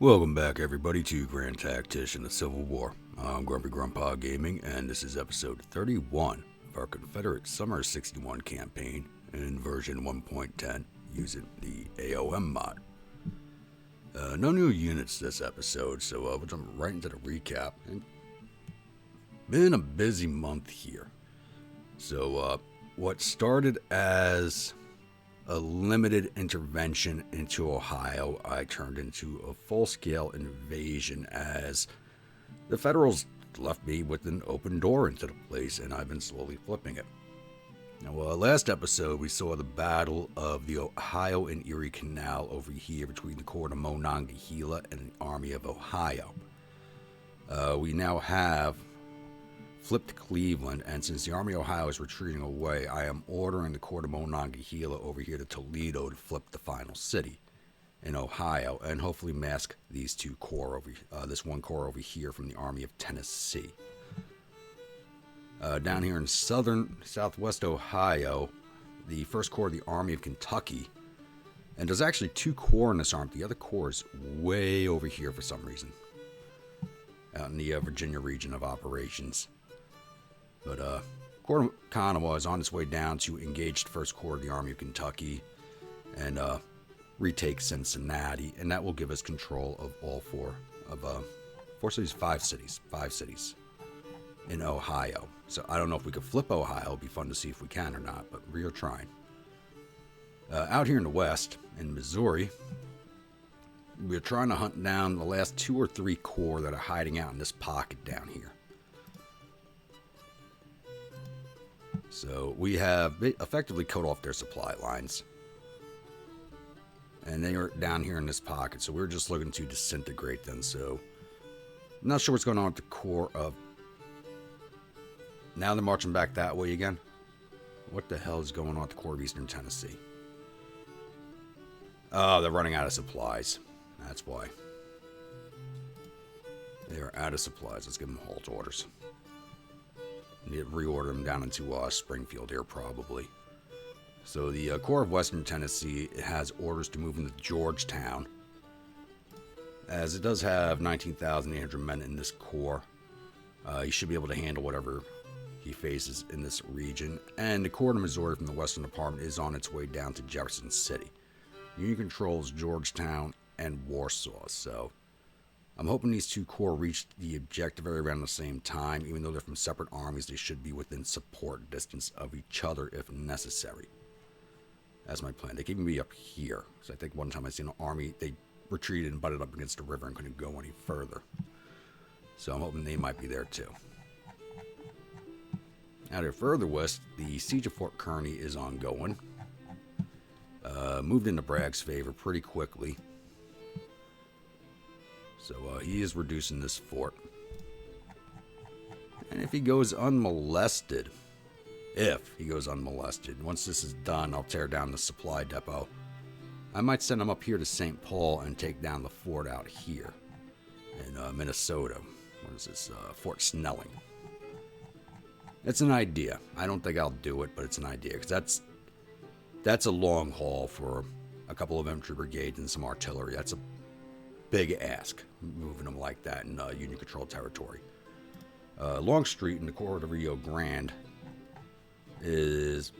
Welcome back, everybody, to Grand Tactician, the Civil War. I'm Grumpy Grandpa Gaming, and this is episode 31 of our Confederate Summer 61 campaign in version 1.10 using the A.O.M mod. No new units this episode, so we'll jump right into the recap. And been a busy month here. So what started as a limited intervention into Ohio, I turned into a full-scale invasion as the Federals left me with an open door into the place, and I've been slowly flipping it. Now, last episode, we saw the Battle of the Ohio and Erie Canal over here between the Corps of Monongahela and the Army of Ohio. We now have flipped Cleveland, and since the Army of Ohio is retreating away, I am ordering the Corps of Monongahela over here to Toledo to flip the final city in Ohio, and hopefully mask these two corps over this one corps over here from the Army of Tennessee. Down here in southwest Ohio, the first corps of the Army of Kentucky, and there's actually two corps in this army. The other corps is way over here for some reason, out in the Virginia region of operations. But Corps of Kanawha is on its way down to engage the First Corps of the Army of Kentucky and retake Cincinatti, and that will give us control of all five cities in Ohio. So I don't know if we could flip Ohio. It'll be fun to see if we can or not, but we are trying. Out here in the west, in Missouri, we're trying to hunt down the last 2 or 3 corps that are hiding out in this pocket down here. So we have effectively cut off their supply lines. And they are down here in this pocket, so we're just looking to disintegrate them. So I'm not sure what's going on with the Corps of... Now they're marching back that way again. What the hell is going on with the Corps of Eastern Tennessee? Oh, they're running out of supplies. That's why. They are out of supplies. Let's give them halt orders. Need to reorder them down into Springfield here, probably. So the Corps of Western Tennessee has orders to move into Georgetown, as it does have 19,800 men in this corps. He should be able to handle whatever he faces in this region. And the Corps of Missouri from the Western Department is on its way down to Jefferson City. Union controls Georgetown and Warsaw, so I'm hoping these two corps reach the objective area around the same time. Even though they're from separate armies, they should be within support distance of each other if necessary. That's my plan. They can even be up here. So I think one time I seen an army, they retreated and butted up against the river and couldn't go any further. So I'm hoping they might be there too. Out here further west, the siege of Fort Kerney is ongoing. Moved into Bragg's favor pretty quickly. So he is reducing this fort. And if he goes unmolested, once this is done, I'll tear down the supply depot. I might send him up here to St. Paul and take down the fort out here in Minnesota. What is this? Fort Snelling. It's an idea. I don't think I'll do it, but it's an idea, because that's a long haul for a couple of infantry brigades and some artillery. That's a big ask, moving them like that in Union controlled territory. Longstreet in the Corps of the Rio Grande is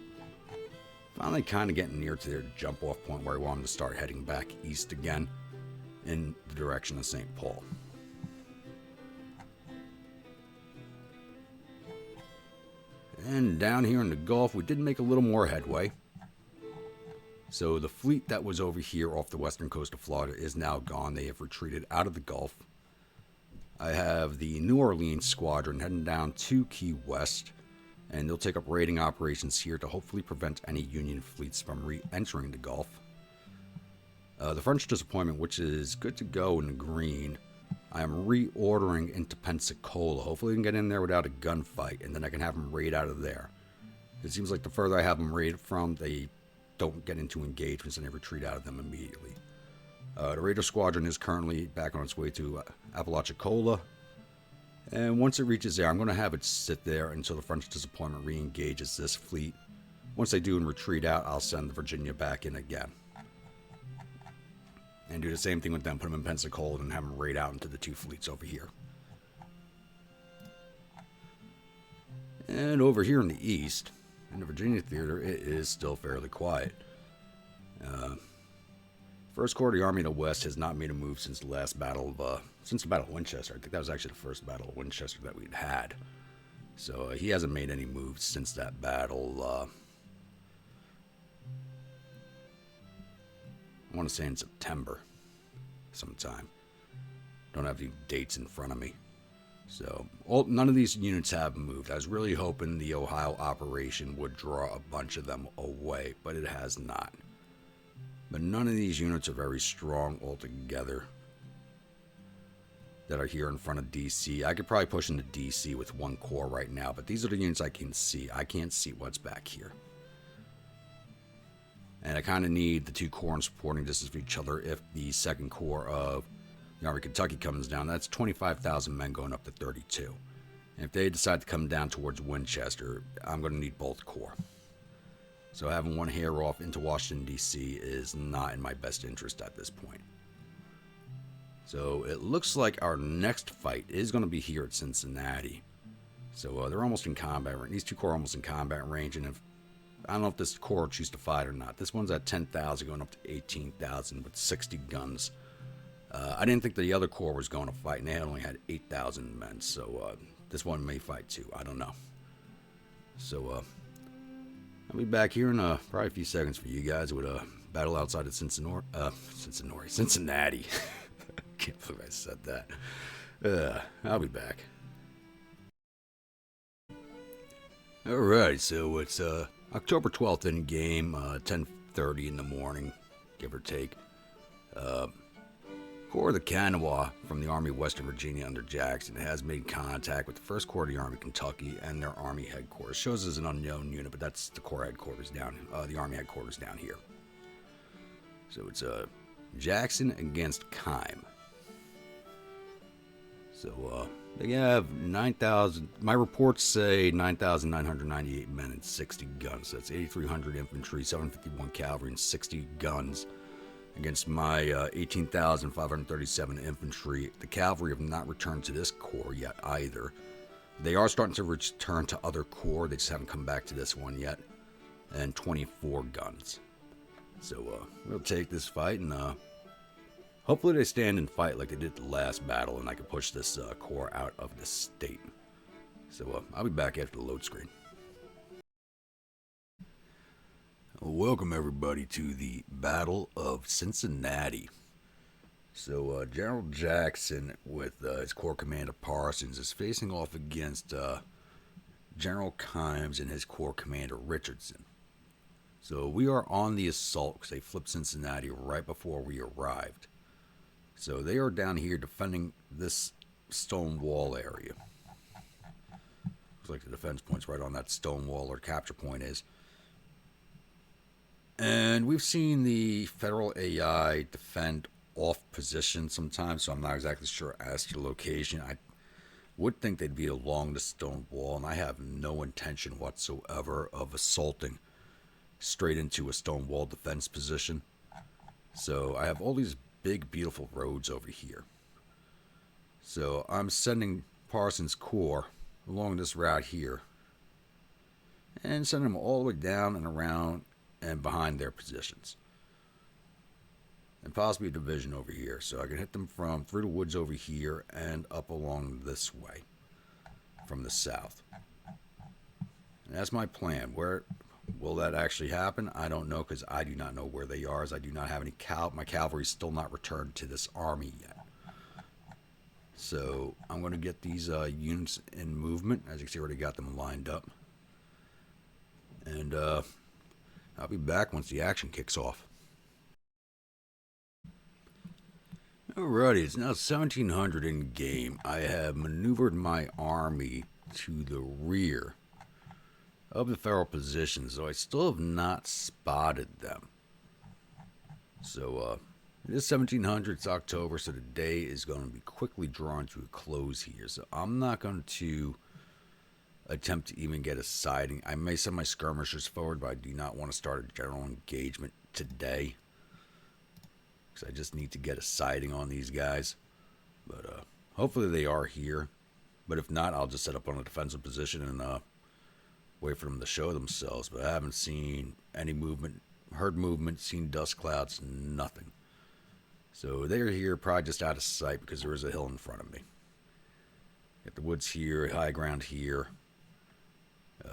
finally kind of getting near to their jump off point where I want them to start heading back east again in the direction of St. Paul. And down here in the Gulf, we did make a little more headway. So the fleet that was over here off the western coast of Florida is now gone. They have retreated out of the Gulf. I have the New Orleans squadron heading down to Key West, and they'll take up raiding operations here to hopefully prevent any Union fleets from re-entering the Gulf. The French disappointment, which is good to go in the green, I am reordering into Pensacola. Hopefully we can get in there without a gunfight, and then I can have them raid out of there. It seems like the further I have them raid from, they don't get into engagements and they retreat out of them immediately. The Raider Squadron is currently back on its way to Apalachicola, and once it reaches there, I'm going to have it sit there until the French disappointment re-engages this fleet. Once they do and retreat out, I'll send the Virginia back in again. And do the same thing with them, put them in Pensacola and have them raid out into the 2 fleets over here. And over here in the east, in the Virginia Theater, it is still fairly quiet. First Corps of the Army of the West has not made a move since the last battle of, since the Battle of Winchester. I think that was actually the first Battle of Winchester that we'd had. So he hasn't made any moves since that battle. I want to say in September sometime. Don't have any dates in front of me. So none of these units have moved. I was really hoping the Ohio operation would draw a bunch of them away, but it has not. But none of these units are very strong altogether that are here in front of DC. I could probably push into DC with 1 corps right now, but these are the units I can see. I can't see what's back here. And I kind of need the 2 corps in supporting distance of each other. If the 2nd Corps of the Army of Kentucky comes down, that's 25,000 men going up to 32. And if they decide to come down towards Winchester, I'm going to need both corps. So having 1 hair off into Washington, D.C. is not in my best interest at this point. So it looks like our next fight is going to be here at Cincinatti. So they're almost in combat range. These 2 corps are almost in combat range, and if I don't know if this corps will choose to fight or not. This one's at 10,000 going up to 18,000 with 60 guns. I didn't think the other corps was going to fight, and they only had 8,000 men. So this one may fight too. I don't know. So I'll be back here in probably a few seconds for you guys with a battle outside of Cincinnati. Can't believe I said that. I'll be back. Alright, so it's October 12th in game, 10:30 in the morning, give or take. Corps of the Kanawha from the Army of Western Virginia under Jackson has made contact with the 1st Corps of the Army of Kentucky and their Army headquarters. Shows as an unknown unit, but that's the Corps headquarters down, the Army headquarters down here. So it's Jackson against Keim. So they have 9,000. My reports say 9,998 men and 60 guns. So that's 8,300 infantry, 751 cavalry, and 60 guns. Against my 18,537 infantry. The cavalry have not returned to this corps yet either. They are starting to return to other corps. They just haven't come back to this one yet. And 24 guns. So we'll take this fight and hopefully they stand and fight like they did the last battle, and I can push this corps out of the state. So I'll be back after the load screen. Welcome everybody to the Battle of Cincinatti. So General Jackson with his Corps Commander Parsons is facing off against General Kimes and his Corps Commander Richardson. So we are on the assault because they flipped Cincinnati right before we arrived. So they are down here defending this stone wall area. Looks like the defense point's right on that stone wall, or capture point is. And we've seen the Federal AI defend off position sometimes, so I'm not exactly sure as to the location. I would think they'd be along the stone wall, and I have no intention whatsoever of assaulting straight into a stone wall defense position. So I have all these big, beautiful roads over here. So I'm sending Parsons' Corps along this route here, and sending them all the way down and around and behind their positions, and possibly a division over here, so I can hit them from through the woods over here and up along this way from the south. And that's my plan. Where will that actually happen? I don't know, because I do not know where they are, as I do not have any my cavalry's still not returned to this army yet. So I'm going to get these units in movement. As you can see, I already got them lined up, and I'll be back once the action kicks off. Alrighty, it's now 1700 in game. I have maneuvered my army to the rear of the Federal positions, though I still have not spotted them. So it is 1700, it's October, so the day is going to be quickly drawn to a close here. So I'm not going to attempt to even get a sighting. I may send my skirmishers forward, but I do not want to start a general engagement today. because I just need to get a sighting on these guys. But hopefully they are here. But if not, I'll just set up on a defensive position and wait for them to show themselves. But I haven't seen any movement, heard movement, seen dust clouds, nothing. So they're here, probably just out of sight because there is a hill in front of me. Got the woods here, high ground here.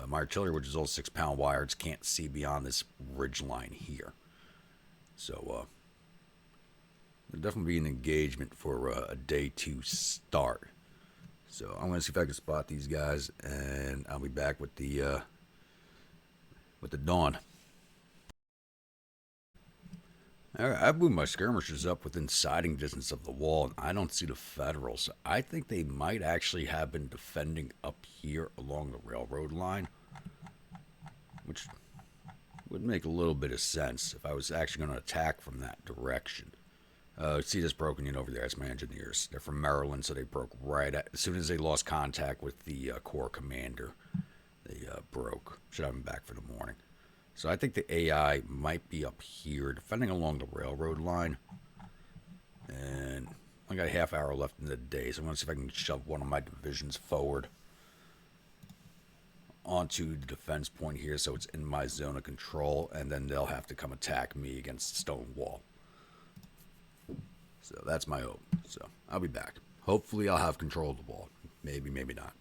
My artillery, which is all 6-pound wires, can't see beyond this ridge line here. So there'll definitely be an engagement for a day 2 start. So I'm going to see if I can spot these guys, and I'll be back with the dawn. Alright, I've moved my skirmishers up within sighting distance of the wall, and I don't see the Federals. I think they might actually have been defending up here along the railroad line, which would make a little bit of sense if I was actually going to attack from that direction. See this broken in over there? That's my engineers. They're from Maryland, so they broke right as soon as they lost contact with the Corps commander. They broke. Should have them back for the morning. So I think the AI might be up here, defending along the railroad line. And I got a half hour left in the day, so I'm going to see if I can shove one of my divisions forward onto the defense point here, so it's in my zone of control, and then they'll have to come attack me against the stone wall. So that's my hope. So I'll be back. Hopefully I'll have control of the wall. Maybe, maybe not.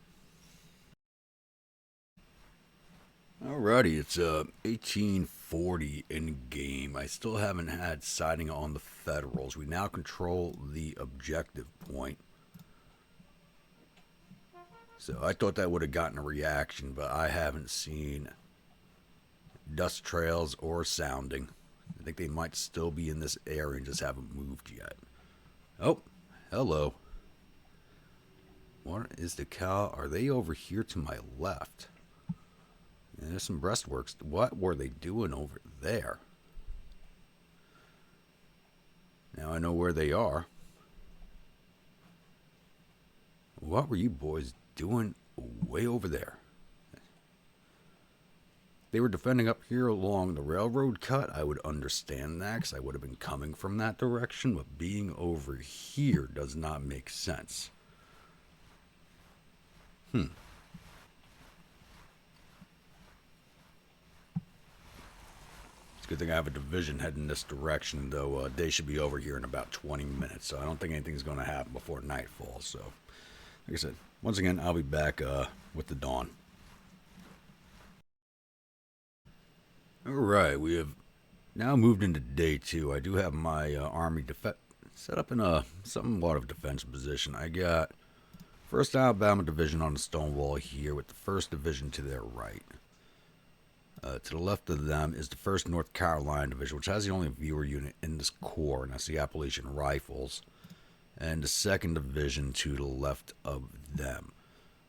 Alrighty, it's 1840 in game. I still haven't had sighting on the Federals. We now control the objective point. So I thought that would have gotten a reaction, but I haven't seen dust trails or sounding. I think they might still be in this area and just haven't moved yet. Oh, hello. What is the cow? Are they over here to my left? And there's some breastworks. What were they doing over there? Now I know where they are. What were you boys doing way over there? They were defending up here along the railroad cut. I would understand that because I would have been coming from that direction, but being over here does not make sense. It's a good thing I have a division heading this direction, though. They should be over here in about 20 minutes, so I don't think anything's going to happen before nightfall. So, like I said, once again, I'll be back with the dawn. Alright, we have now moved into day 2. I do have my army set up in a somewhat of a defensive position. I got 1st Alabama Division on the stone wall here with the 1st Division to their right. To the left of them is the 1st North Carolina Division, which has the only viewer unit in this corps, and that's the Appalachian Rifles. And the 2nd Division to the left of them.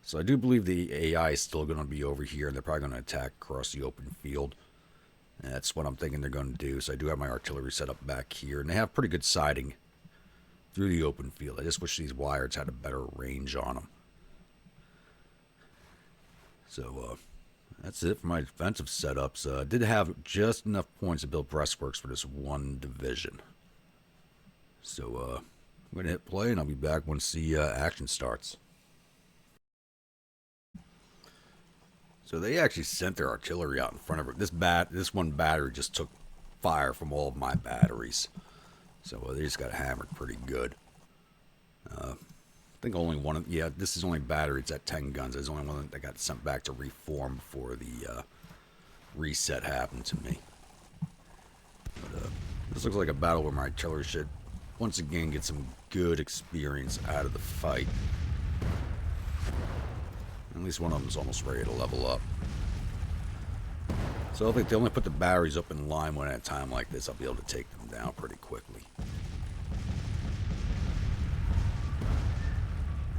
So I do believe the AI is still going to be over here, and they're probably going to attack across the open field. And that's what I'm thinking they're going to do. So I do have my artillery set up back here, and they have pretty good sighting through the open field. I just wish these wires had a better range on them. So that's it for my defensive setups. I did have just enough points to build breastworks for this one division. So I'm going to hit play, and I'll be back once the action starts. So they actually sent their artillery out in front of it. This one battery just took fire from all of my batteries. So they just got hammered pretty good. I think only one of... Yeah, this is only battery. It's at 10 guns. There's only one that got sent back to reform before the reset happened to me. But this looks like a battle where my artillery should once again get some good experience out of the fight. At least one of them is almost ready to level up. So if they only put the batteries up in line one at a time like this, I'll be able to take them down pretty quickly.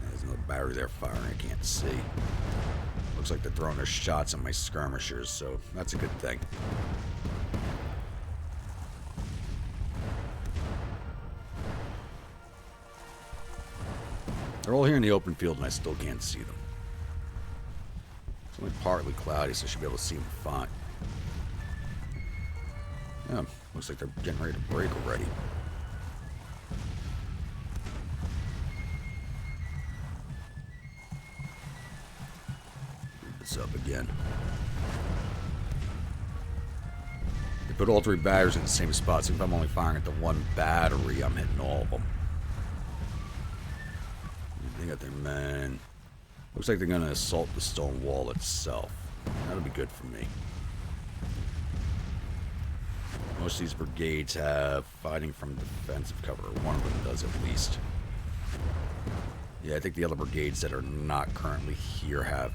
There's another battery there firing I can't see. Looks like they're throwing their shots at my skirmishers, so that's a good thing. They're all here in the open field and I still can't see them. It's only partly cloudy, so I should be able to see them fine. Yeah, looks like they're getting ready to break already. this up again. They put all 3 batteries in the same spot, so if I'm only firing at the 1 battery, I'm hitting all of them. They got their men. Looks like they're going to assault the stone wall itself. That'll be good for me. Most of these brigades have fighting from defensive cover, or one of them does at least. Yeah, I think the other brigades that are not currently here have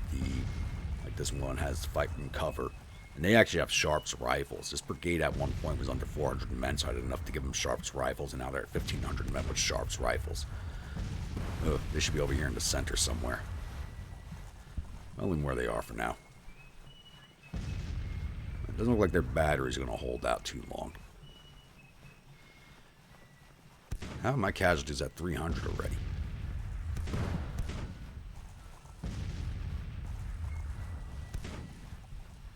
like this one has fight from cover. And they actually have Sharps rifles. This brigade at one point was under 400 men, so I had enough to give them Sharps rifles, and now they're at 1,500 men with Sharps rifles. Ugh, they should be over here in the center somewhere. I'll leave them where they are for now. It doesn't look like their battery's going to hold out too long. How are my casualties at 300 already?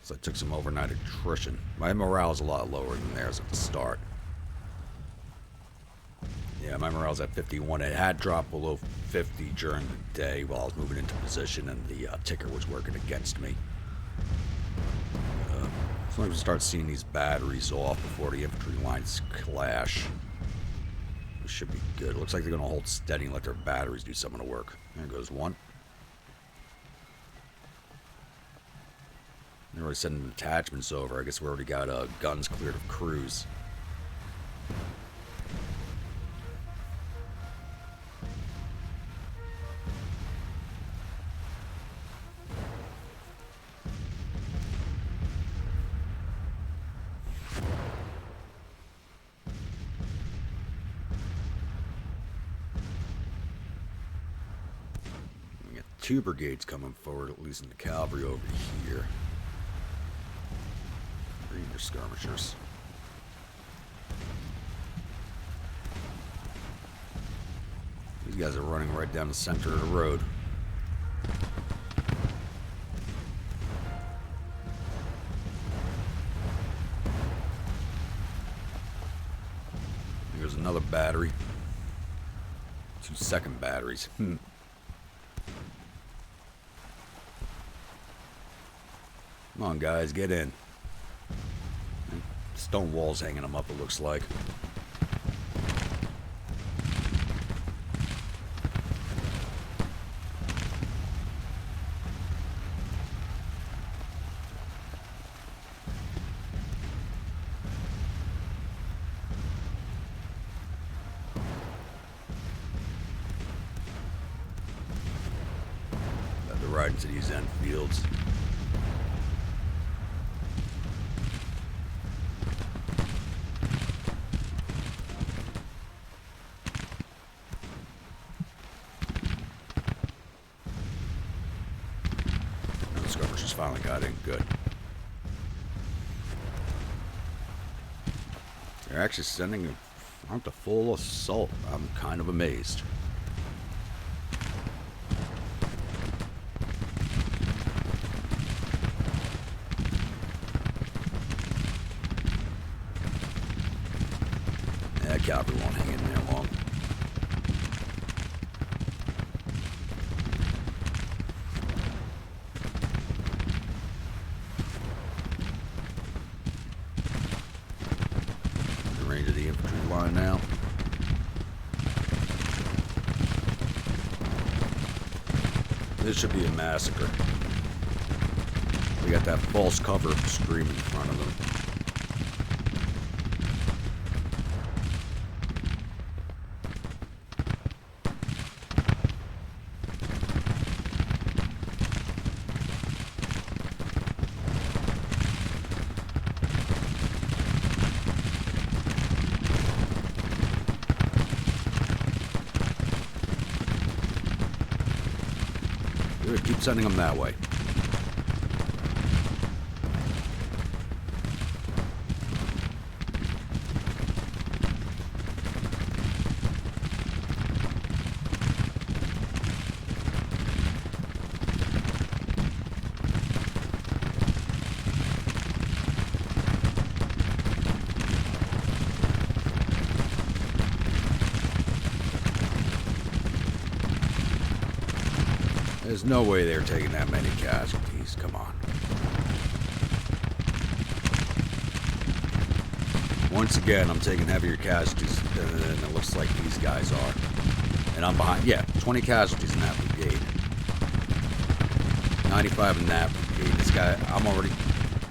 So I took some overnight attrition. My morale's a lot lower than theirs at the start. Yeah, my morale's at 51. It had dropped below 50 during the day while I was moving into position, and the ticker was working against me. As long as we start seeing these batteries off before the infantry lines clash, we should be good. It looks like they're going to hold steady and let their batteries do some of the work. There goes one. They're already sending detachments over. I guess we already got guns cleared of crews. We got 2 brigades coming forward, at least in the cavalry over here. Your skirmishers. These guys are running right down the center of the road. Here's another battery. 2 second batteries. Come on, guys, get in. Stone walls hanging them up, it looks like. They're right into these end fields. Finally got in good. They're actually sending out the full assault. I'm kind of amazed. That cavalry won't hang in there long. Range of the infantry line now. This should be a massacre. We got that false cover scream in front of them. Good, keep sending them that way. There's no way they're taking that many casualties. Come on. Once again, I'm taking heavier casualties than it looks like these guys are. And I'm behind. Yeah, 20 casualties in that brigade. 95 in that brigade. This guy, I'm already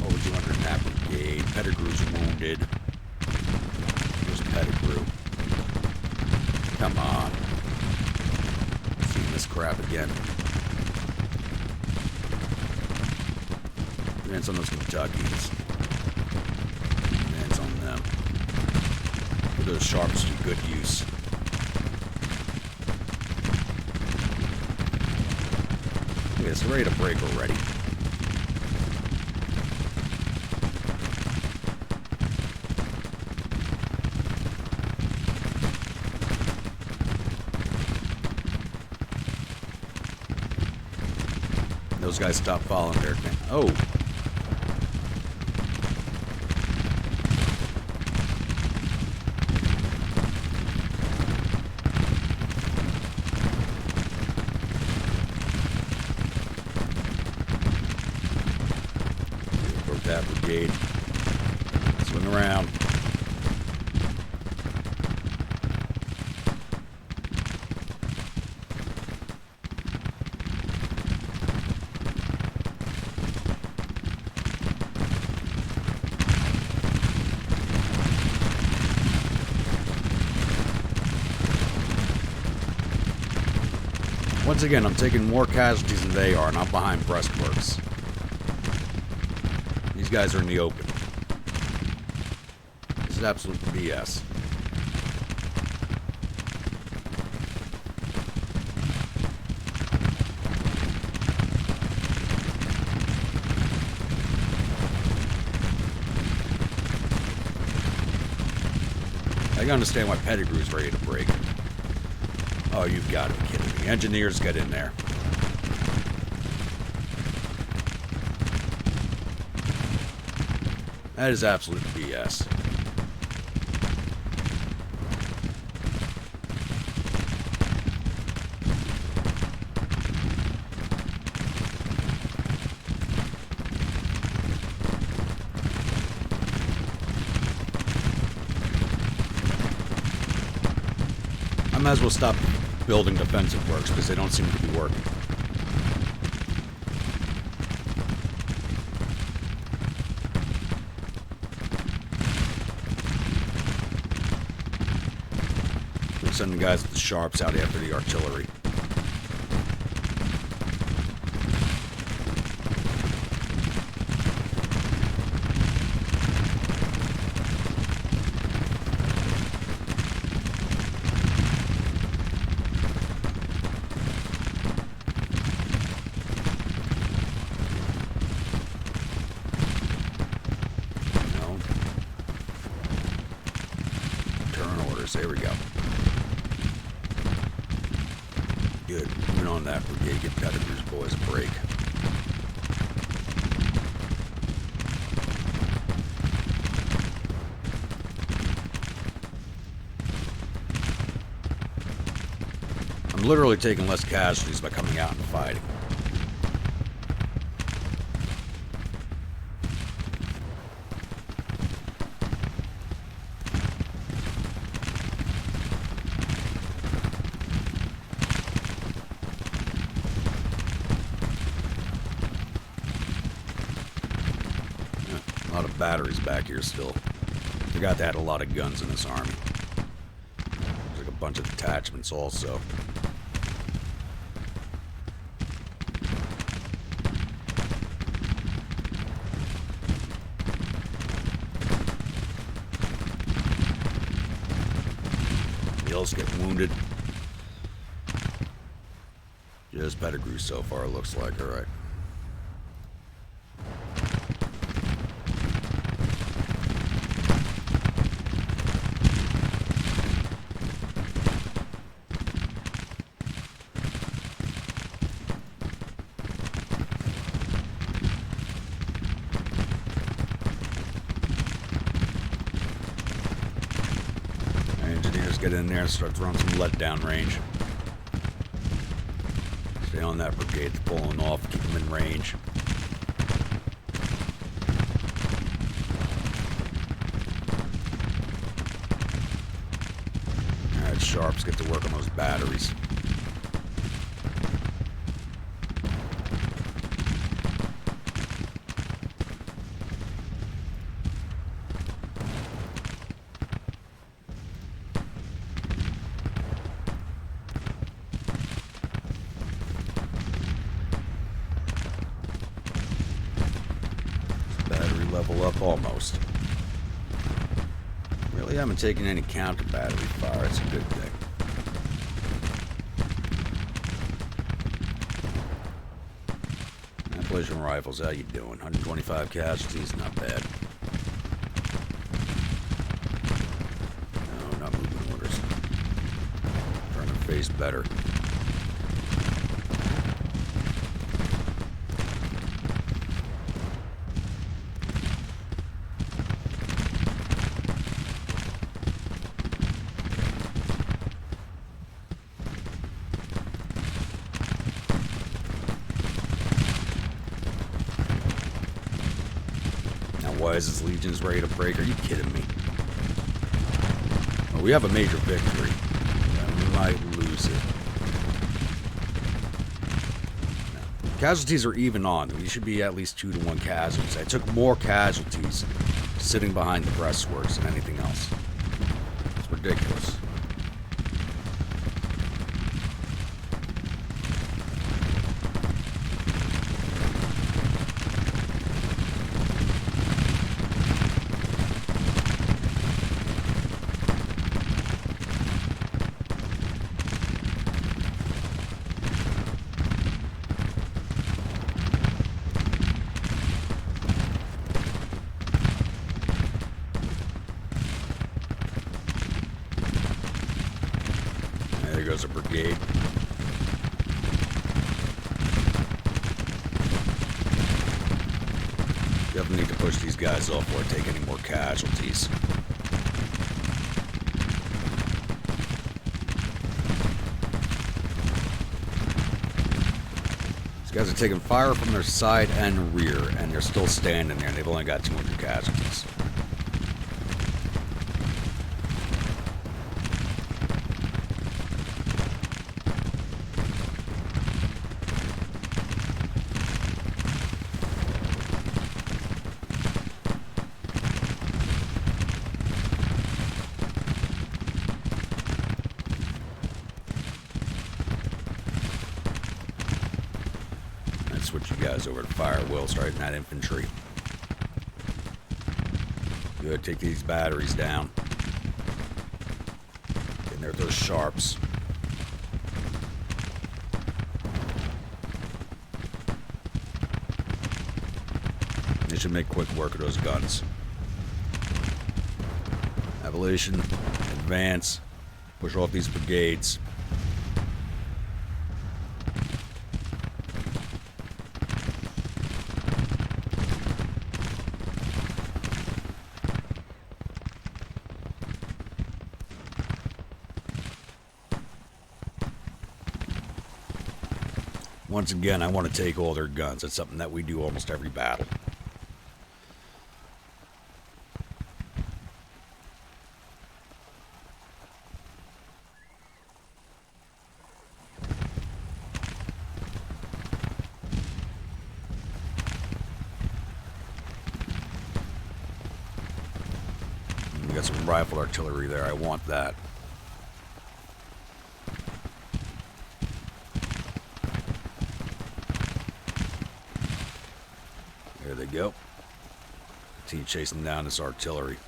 over 200 in that brigade. Pettigrew's wounded. Here's Pettigrew. Come on. Seeing this crap again. Advance on those Kentuckians. Advance on them. Put those sharps to good use. Okay, it's ready to break already. Those guys stopped following their thing. Oh! Broke that brigade. Swing around. Once again, I'm taking more casualties than they are, and I'm behind breastworks. These guys are in the open. This is absolute BS. I can understand why Pettigrew's ready to break. Oh, you've got to be kidding me. Engineers, get in there. That is absolute BS. I might as well stop building defensive works because they don't seem to be working. We're sending guys with the sharps out after the artillery. There we go. Good. Moving on that brigade. Get Pettigrew's boys a break. I'm literally taking less casualties by coming out and fighting. A lot of batteries back here still. Forgot they had a lot of guns in this army. There's like a bunch of detachments also. Hills get wounded. Just Pettigrew so far, it looks like. Alright. Engineers get in there and start throwing some lead down range. Stay on that brigade that's pulling off. Keep them in range. Alright, Sharps, get to work on those batteries. Level up almost. Really haven't taken any counter battery fire. It's a good thing. Appalachian rifles, how you doing? 125 casualties, not bad. No, not moving orders. Trying to face better. Why is this Legion's ready to break? Are you kidding me? Well, we have a major victory. And we might lose it. No. Casualties are even on. We should be at least 2-to-1 casualties. I took more casualties sitting behind the breastworks than anything else. It's ridiculous. There goes a brigade. Definitely need to push these guys off before I take any more casualties. These guys are taking fire from their side and rear, and they're still standing there, and they've only got 200 casualties. Switch you guys over to fire. Will starting that infantry. Good, take these batteries down. And there are those Sharps. They should make quick work of those guns. Evolution, advance, push off these brigades. Once again, I want to take all their guns. That's something that we do almost every battle. We got some rifle artillery there. I want that. There they go. Team chasing down this artillery.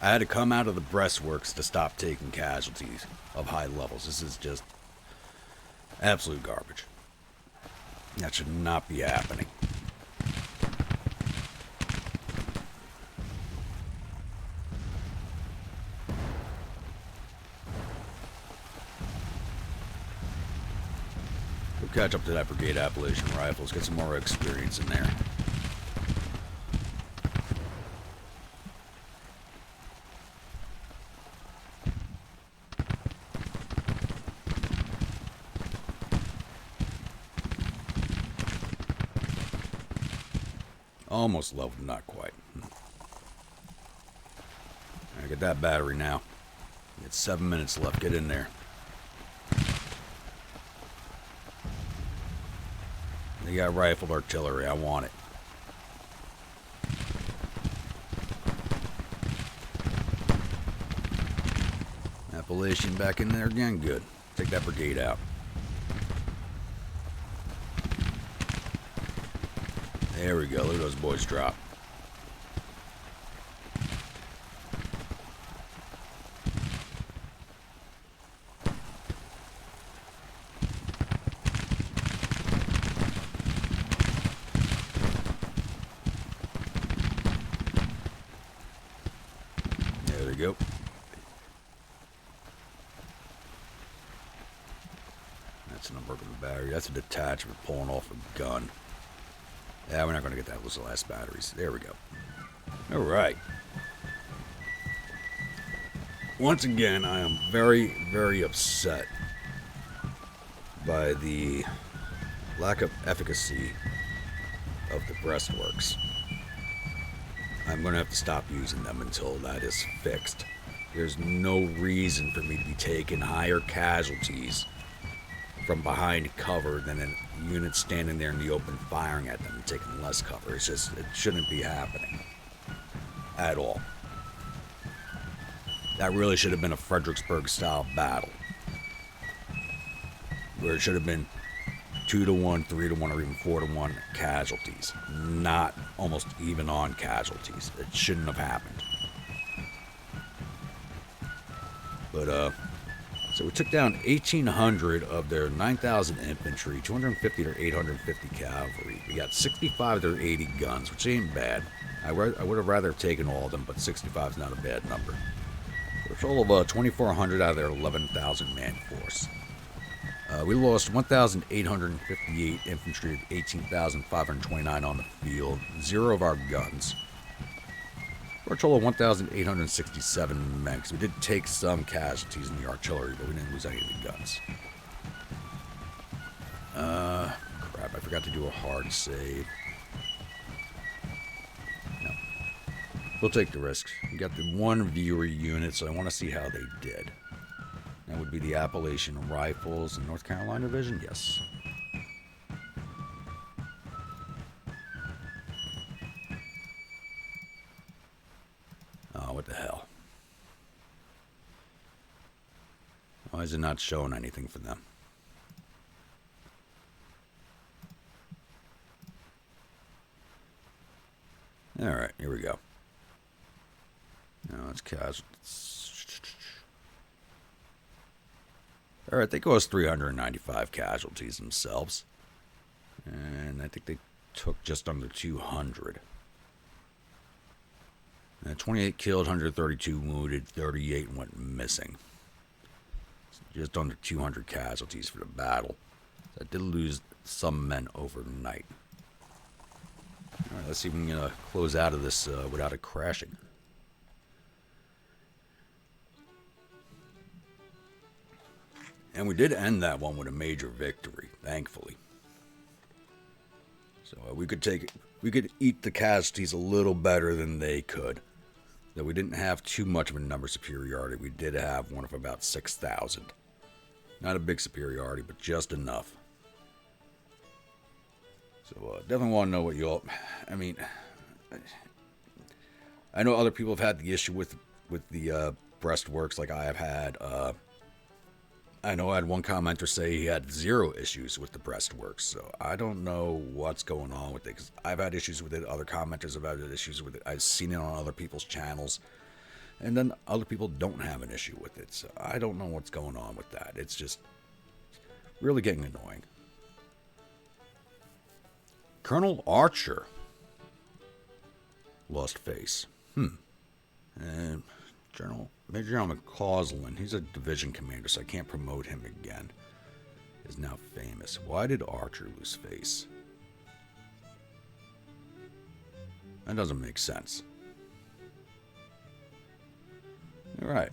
I had to come out of the breastworks to stop taking casualties of high levels. This is just absolute garbage. That should not be happening. We'll catch up to that brigade Appalachian rifles, get some more experience in there. Almost leveled, not quite. I get that battery now. It's 7 minutes left. Get in there. They got rifled artillery. I want it. Appalachian back in there again. Good. Take that brigade out. There we go. Look at those boys drop. There we go. That's an unbroken battery. That's a detachment pulling off a gun. Yeah, we're not going to get that. Those are the last batteries. There we go. All right. Once again, I am very, very upset by the lack of efficacy of the breastworks. I'm going to have to stop using them until that is fixed. There's no reason for me to be taking higher casualties from behind cover than a unit standing there in the open firing at them and taking less cover. It's just, it shouldn't be happening at all. That really should have been a Fredericksburg style battle, where it should have been 2-to-1, 3-to-1, or even 4-to-1 casualties, not almost even on casualties. It shouldn't have happened. But so we took down 1,800 of their 9,000 infantry, 250 to 850 cavalry. We got 65 to 80 guns, which ain't bad. I would have rather taken all of them, but 65 is not a bad number. For a total of 2,400 out of their 11,000 man force. We lost 1,858 infantry, 18,529 on the field, 0 of our guns. For a total of 1,867 men, because we did take some casualties in the artillery, but we didn't lose any of the guns. Crap, I forgot to do a hard save. No. We'll take the risks. We got the one viewer unit, so I want to see how they did. That would be the Appalachian Rifles in North Carolina Division? Yes. Oh, what the hell? Why is it not showing anything for them? Alright, here we go. Now it's casual. Alright, they caused 395 casualties themselves. And I think they took just under 200. 28 killed, 132 wounded, 38 went missing. So just under 200 casualties for the battle. So I did lose some men overnight. Alright, let's see if we can close out of this without it crashing. And we did end that one with a major victory, thankfully. So we could eat the casualties a little better than they could. Though we didn't have too much of a number superiority. We did have one of about 6,000. Not a big superiority, but just enough. So definitely want to know what you all... I mean, I know other people have had the issue with the breastworks like I have had. I know I had one commenter say he had 0 issues with the breastworks, so I don't know what's going on with it, because I've had issues with it, other commenters have had issues with it, I've seen it on other people's channels, and then other people don't have an issue with it, so I don't know what's going on with that. It's just really getting annoying. Colonel Archer lost face. And Major General McCausland, he's a division commander, so I can't promote him again, is now famous. Why did Archer lose face? That doesn't make sense. Alright.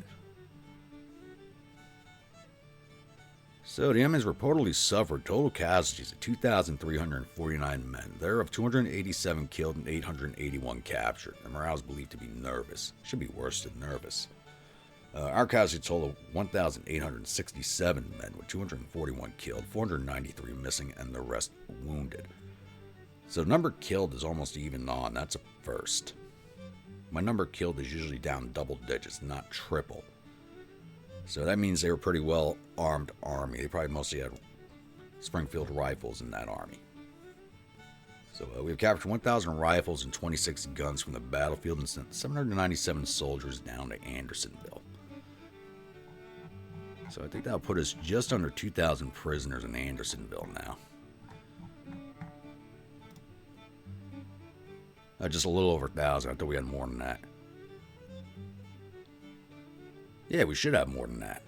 So the Emmons reportedly suffered total casualties of 2,349 men. Thereof 287 killed and 881 captured. Their morale is believed to be nervous. Should be worse than nervous. Our casualty total 1,867 men, with 241 killed, 493 missing, and the rest wounded. So the number killed is almost even on. That's a first. My number killed is usually down double digits, not triple. So that means they were a pretty well armed army. They probably mostly had Springfield rifles in that army. So we've captured 1,000 rifles and 26 guns from the battlefield and sent 797 soldiers down to Andersonville. So I think that'll put us just under 2,000 prisoners in Andersonville now. Just a little over 1,000. I thought we had more than that. Yeah, we should have more than that.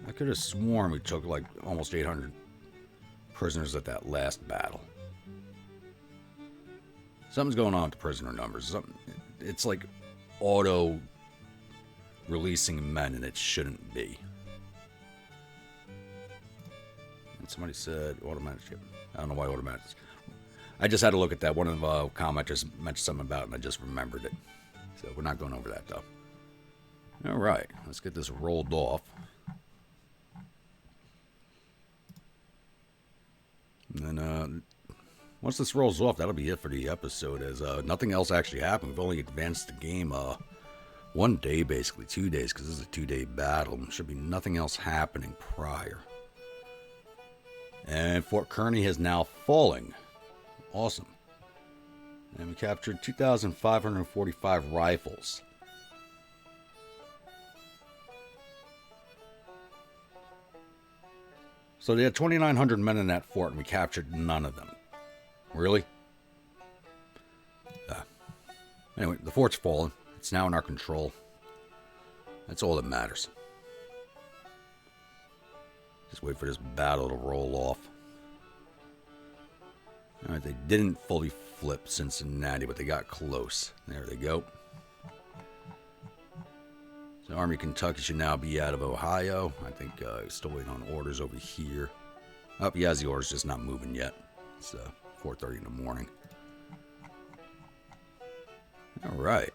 I could have sworn we took like almost 800 prisoners at that last battle. Something's going on with the prisoner numbers. It's like auto releasing men, and it shouldn't be. And somebody said automatic ship. I don't know why automatic. I just had to look at that. One of the commenters mentioned something about it, and I just remembered it. So we're not going over that, though. All right, let's get this rolled off. And then once this rolls off, that'll be it for the episode, as nothing else actually happened. We've only advanced the game 1 day, basically 2 days, because this is a 2-day battle. There should be nothing else happening prior. And Fort Kerney has now fallen. Awesome. And we captured 2,545 rifles. So they had 2,900 men in that fort, and we captured none of them. Really? Anyway, the fort's fallen. It's now in our control. That's all that matters. Just wait for this battle to roll off. Alright, they didn't fully flip Cincinatti, but they got close. There they go. So Army of Kentucky should now be out of Ohio. I think he's still waiting on orders over here. Oh, he has the orders, just not moving yet. It's 4:30 in the morning. Alright.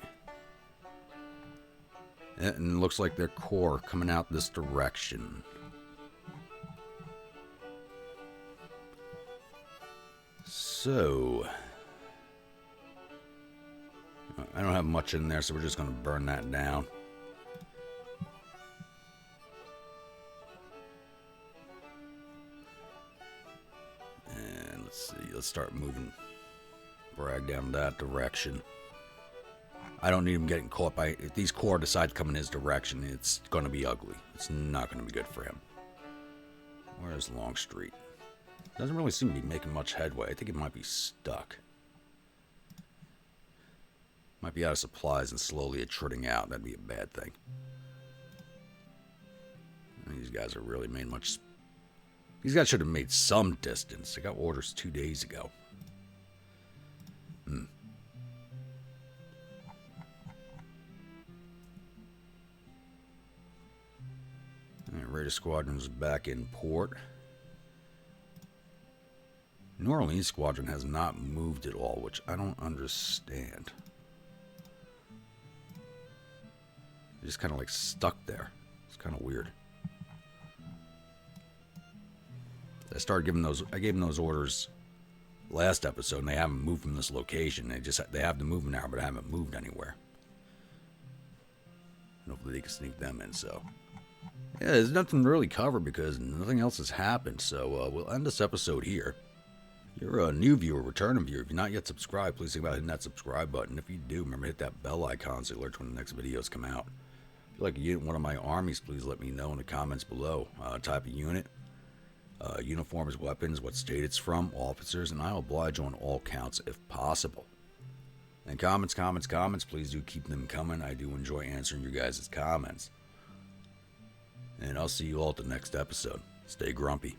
And it looks like their corps coming out this direction. So, I don't have much in there, so we're just going to burn that down. And let's see, let's start moving Bragg down that direction. I don't need him getting caught by, if these corps decide to come in his direction, it's going to be ugly. It's not going to be good for him. Where's Longstreet? Doesn't really seem to be making much headway. I think it might be stuck. Might be out of supplies and slowly attriting out. That'd be a bad thing. These guys are really made much... These guys should have made some distance. They got orders 2 days ago. Raider Squadron's back in port. New Orleans Squadron has not moved at all, which I don't understand. They're just kind of like stuck there. It's kind of weird. I gave them those orders last episode, and they haven't moved from this location. They have the movement now, but I haven't moved anywhere. And hopefully they can sneak them in. So yeah, there's nothing to really cover because nothing else has happened. So we'll end this episode here. If you're a new viewer, returning viewer, if you're not yet subscribed, please think about hitting that subscribe button. If you do, remember to hit that bell icon so you alert when the next videos come out. If you'd like a unit in one of my armies, please let me know in the comments below. Type of unit, uniforms, weapons, what state it's from, officers, and I'll oblige on all counts if possible. And comments, please do keep them coming. I do enjoy answering your guys' comments. And I'll see you all at the next episode. Stay grumpy.